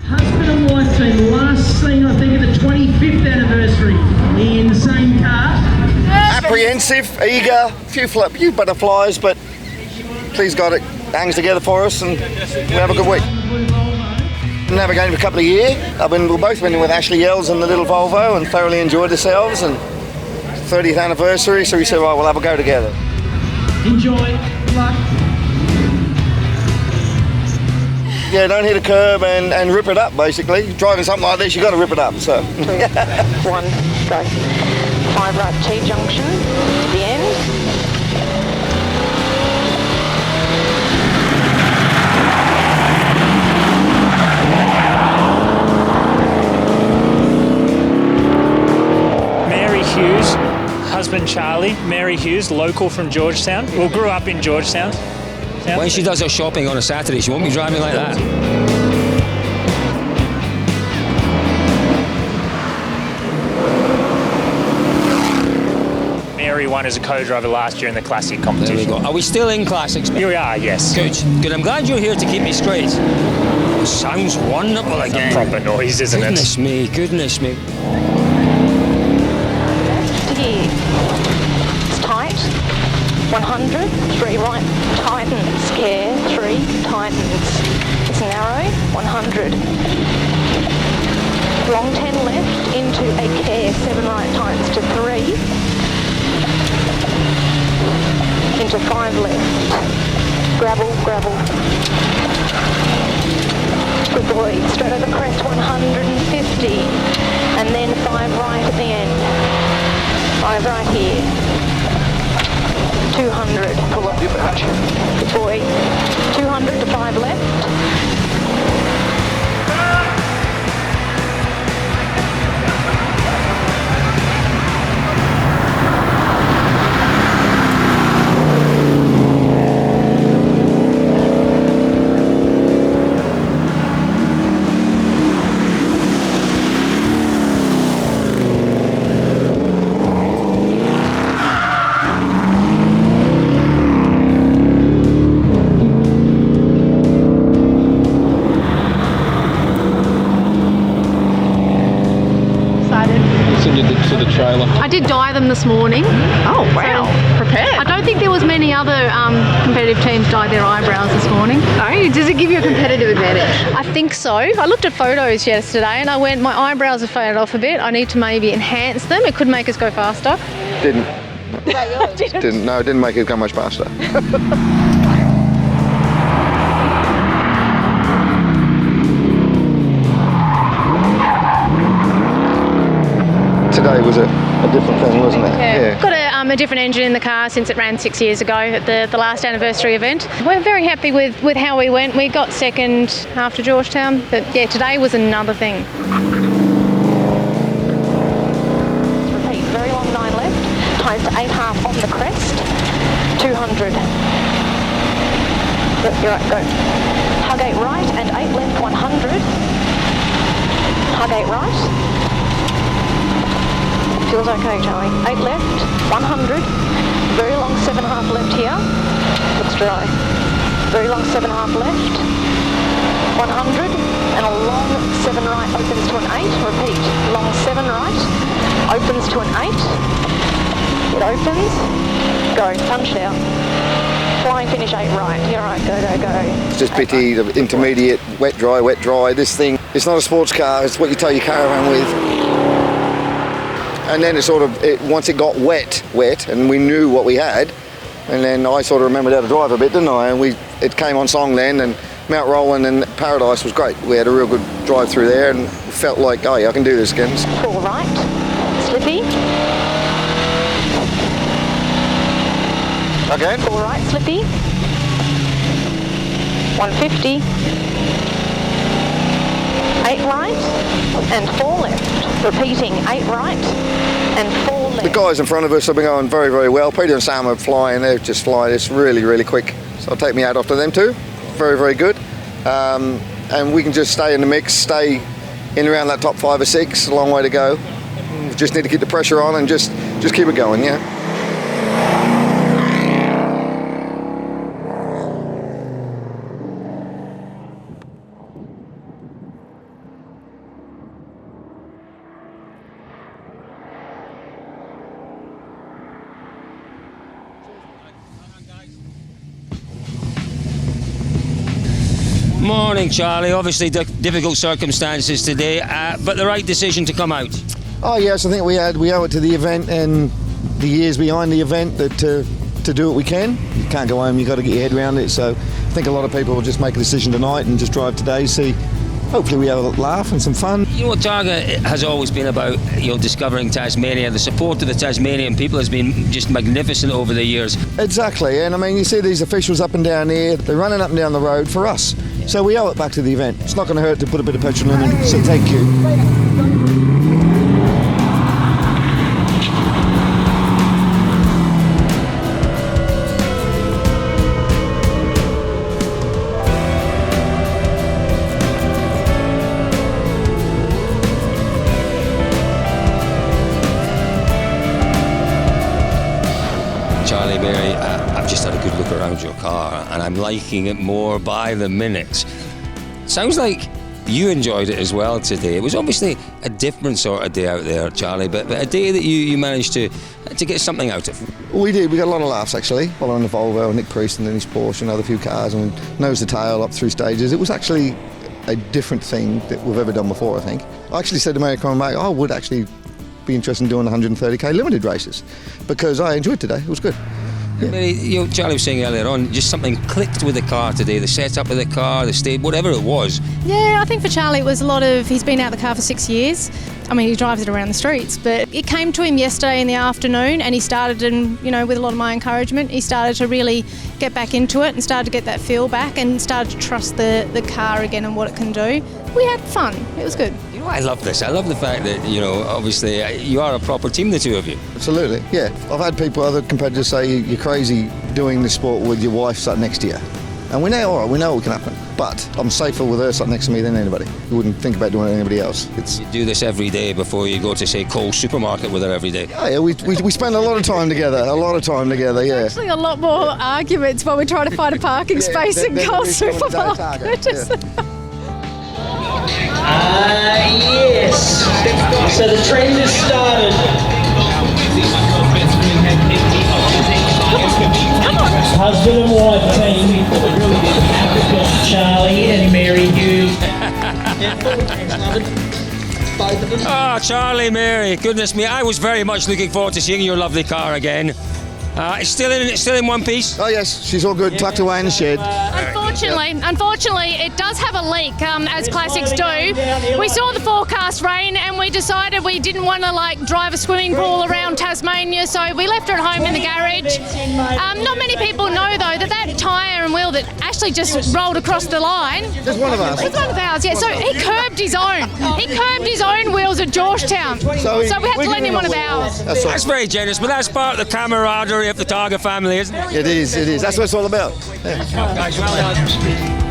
Husband and wife team, last seen I think at the 25th anniversary in the same car. Apprehensive, eager, few butterflies, but please God it hangs together for us and we have a good week. Navigating for a couple of years. We've both been with Ashley Yells and the little Volvo and thoroughly enjoyed ourselves, and 30th anniversary, so we said, right, we'll have a go together. Enjoy, good luck. Yeah, don't hit a curb and rip it up, basically. Driving something like this, you've got to rip it up, so. 2, 1, go. 5 right T-junction to the end. Mary Hughes, husband Charlie Mary Hughes, local from Georgetown. Well, grew up in Georgetown. When she does her shopping on a Saturday, she won't be driving like that. Mary won as a co-driver last year in the Classic competition. There we go. Are we still in Classics? Here we are, yes. Good. I'm glad you're here to keep me straight. It sounds wonderful again. Proper noise, isn't Goodness me. It's tight. 100. 3 right. Tightens. Care. 3. Tightens. It's narrow. 100. Long 10 left into a care. 7 right. Tightens to 3. Into 5 left. Gravel. Good boy. Straight over crest. 150. And then 5 right at the end. 5 right here. 200. Pull up your patch. Good boy. 200 to 5 left. I did dye them this morning. Oh wow, so prepared. I don't think there was many other competitive teams dyed their eyebrows this morning. Oh, does it give you a competitive advantage? I think so. I looked at photos yesterday and I went, my eyebrows have faded off a bit. I need to maybe enhance them. It could make us go faster. Didn't. No, it didn't make it go much faster. Today was a different thing, wasn't it? Yeah. Got a different engine in the car since it ran 6 years ago at the last anniversary event. We're very happy with how we went. We got second after Georgetown, but yeah, today was another thing. Repeat, very long 9 left, times to 8.5 on the crest, 200. You're right, go. Hug 8 right and 8 left, 100. Hug 8 right. Feels okay, Charlie. 8 left, 100. Very long 7.5 left here. Looks dry. Very long 7.5 left. 100. And a long 7 right opens to an 8. Repeat. Long 7 right opens to an 8. It opens. Go. Punch out. Flying finish 8 right. You're right. Go. It's just pity the intermediate, wet, dry. This thing, it's not a sports car. It's what you tow your caravan with. And then once it got wet, and we knew what we had, and then I sort of remembered how to drive a bit, didn't I? And it came on song then, and Mount Roland and Paradise was great. We had a real good drive through there, and felt like, oh yeah, I can do this again. 4 right, slippy. Again? 4 right, slippy. 150. 8 right and 4 left. Repeating, 8 right and 4 left. The guys in front of us have been going very, very well. Peter and Sam are flying. They're just flying this really, really quick. So I'll take me out after them too. Very, very good. And we can just stay in the mix, stay in around that top 5 or 6. A long way to go. We just need to keep the pressure on and just keep it going, yeah. Morning, Charlie. Obviously, difficult circumstances today, but the right decision to come out. Oh yes, I think we owe it to the event and the years behind the event that to do what we can. You can't go home, you've got to get your head around it. So I think a lot of people will just make a decision tonight and just drive today, see. Hopefully we have a laugh and some fun. You know what Targa has always been about, discovering Tasmania. The support of the Tasmanian people has been just magnificent over the years. Exactly, and I mean, you see these officials up and down here, they're running up and down the road for us. So we owe it back to the event. It's not going to hurt to put a bit of petrol in and say thank you. Charlie Mary, I've just had a good look around your car and I'm liking it more by the minute. Sounds like you enjoyed it as well today. It was obviously a different sort of day out there, Charlie, but a day that you managed to get something out of. We did. We got a lot of laughs actually. Following the Volvo, Nick Priest and then his Porsche and other few cars, and nose to tail up through stages. It was actually a different thing that we've ever done before, I think. I actually said to Mary coming back, I would actually be interested in doing 130k limited races because I enjoyed today. It was good. Yeah. Mary, Charlie was saying earlier on, just something clicked with the car today, the setup of the car, the state, whatever it was. Yeah, I think for Charlie it was a lot of, he's been out the car for 6 years. I mean, he drives it around the streets, but it came to him yesterday in the afternoon and he started, with a lot of my encouragement, he started to really get back into it and started to get that feel back and started to trust the car again and what it can do. We had fun. It was good. I love this. I love the fact that, obviously you are a proper team, the two of you. Absolutely, yeah. I've had people, other competitors say you're crazy doing this sport with your wife sat next to you. And we know what can happen. But I'm safer with her sat next to me than anybody. You wouldn't think about doing it with anybody else. You do this every day before you go to, say, Coles supermarket with her every day. Oh, yeah, we spend a lot of time together, yeah. Actually, a lot more arguments while we're trying to find a parking space in Coles supermarket. Yes. So the trend has started. Husband and wife team, Charlie and Mary Hughes. Oh, Charlie Mary, goodness me, I was very much looking forward to seeing your lovely car again. It's still in one piece? Oh yes, she's all good, tucked away in the shed. Unfortunately, it does have a leak, as classics do. We saw the forecast rain and we decided we didn't want to drive a swimming pool around Tasmania, so we left her at home in the garage. Not many people know though that tyre and wheel that actually just rolled across the line. Just one of us. It's one of ours, yeah. So he curbed his own. He curbed his own wheels at Georgetown. So we had to lend him one of ours. That's very generous, but that's part of the camaraderie of the Targa family, isn't it? It is. That's what it's all about. Yeah. Guys, well done.